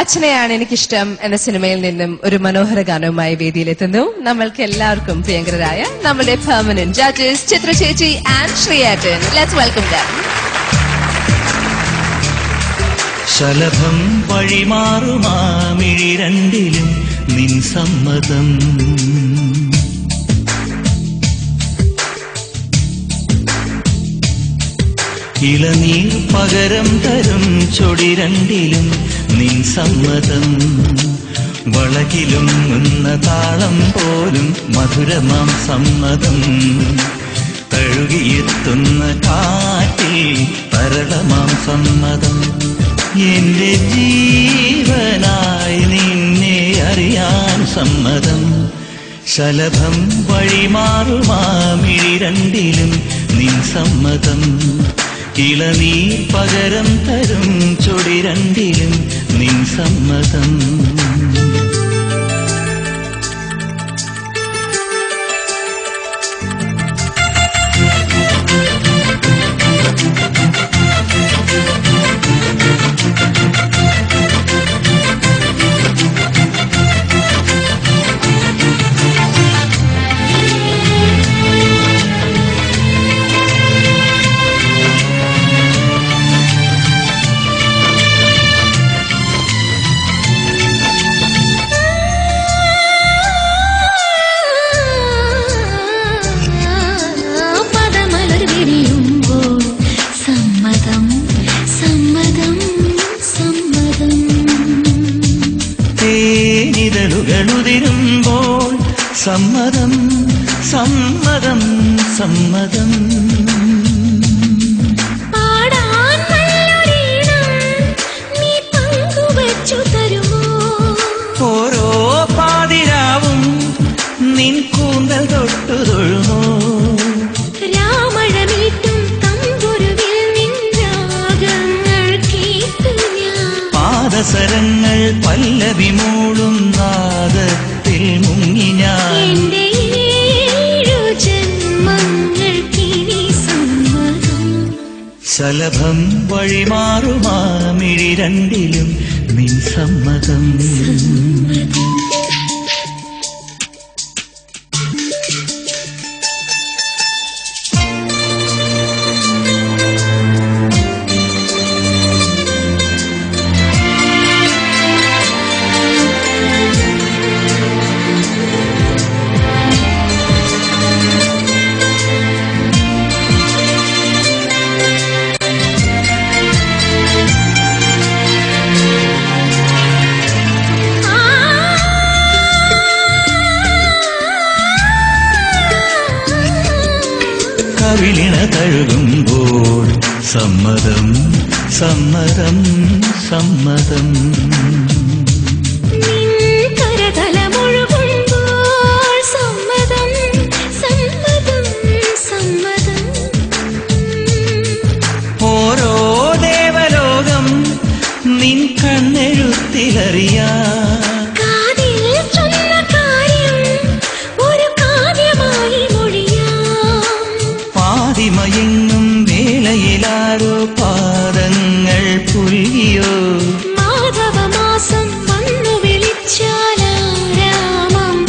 അച്ഛനെയാണ് എനിക്കിഷ്ടം എന്ന സിനിമയിൽ നിന്നും ഒരു മനോഹര ഗാനവുമായി വേദിയിലെത്തുന്നു നമ്മൾക്ക് എല്ലാവർക്കും പ്രിയങ്കരായ നമ്മുടെ പെർമനന്റ് ജഡ്ജസ് ചിത്ര ചേച്ചി ആൻഡ് ശ്രീയേട്ടൻ. Let's welcome them. ശലഭം വഴിമാറുമാമിഴി രണ്ടിലും നിൻ സമ്മതം, ഇളനീർ പകരം തരും ചൊടി രണ്ടിലും നിൻ സമ്മതം, വളകിലുങ്ങുന്ന താളം പോലും മധുരമാം സമ്മതം, തഴുകിയെത്തുന്ന കാറ്റിൽ തരളമാം സമ്മതം, എന്റെ ജീവനായി നിന്നെ അറിയാൻ സമ്മതം. ശലഭം വഴിമാറുമാമിഴി രണ്ടിലും നിൻ സമ്മതം, ഇളനീർ പകരം തരും ചൊടി രണ്ടിലും നിൻ സമ്മതം. തേനിതളുകളുതിരുമ്പോൾ സമ്മതം സമ്മതം സമ്മതം, പാടാൻ നല്ലൊരീണം നീ പങ്കുവച്ചു തരുമോ, ഓരോ പാതിരാവും നിൻ കൂന്തൽ തൊട്ടു തൊഴുമോ, രാമഴമീട്ടും തമ്പുരുവിൽ നിൻ രാഗങ്ങൾ കേട്ടു ഞാൻ, പാദസരങ്ങൾ പല്ലവി മൂളും നാദത്തിൽ മുങ്ങി ഞാൻ, എന്റെ ഏഴു ജന്മങ്ങൾക്കിനി സമ്മതം. ശലഭം വഴിമാറുമാമിഴി രണ്ടിലും നിൻ സമ്മതം. കവിളിണ തഴുകുമ്പോൾ സമ്മതം സമ്മതം സമ്മതം, കരതലമൊഴുകുമ്പോൾ സമ്മതം സമ്മതം സമ്മതം, ഓരോ ദേവലോകം നിൻ കണ്ണെഴുത്തിലറിയാം, മയങ്ങും വേളയിലാരോ പാദങ്ങൾ പുൽകിയോ, മാധവമാസം വന്നു വിളിച്ചാലാരാമം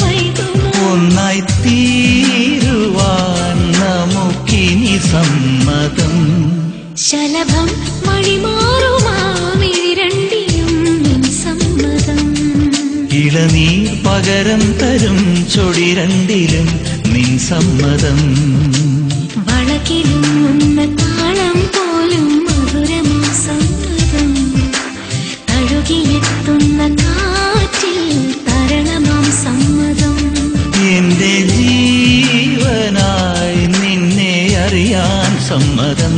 വൈകുമോ, ഒന്നായി തീരുവാൻ നമുക്കിനി സമ്മതം. ശലഭം വഴിമാറുമാമിഴി രണ്ടിലും നിൻ സമ്മതം, ഇളനീർ പകരം തരും ചൊടി രണ്ടിലും നിൻ സമ്മതം, വളകിലുങ്ങുന്ന താളം പോലും മധുരമാം സമ്മതം, തഴുകിയെത്തുന്ന കാറ്റിൽ തരളമാം സമ്മതം, എന്റെ ജീവനായി നിന്നെ അറിയാൻ സമ്മതം.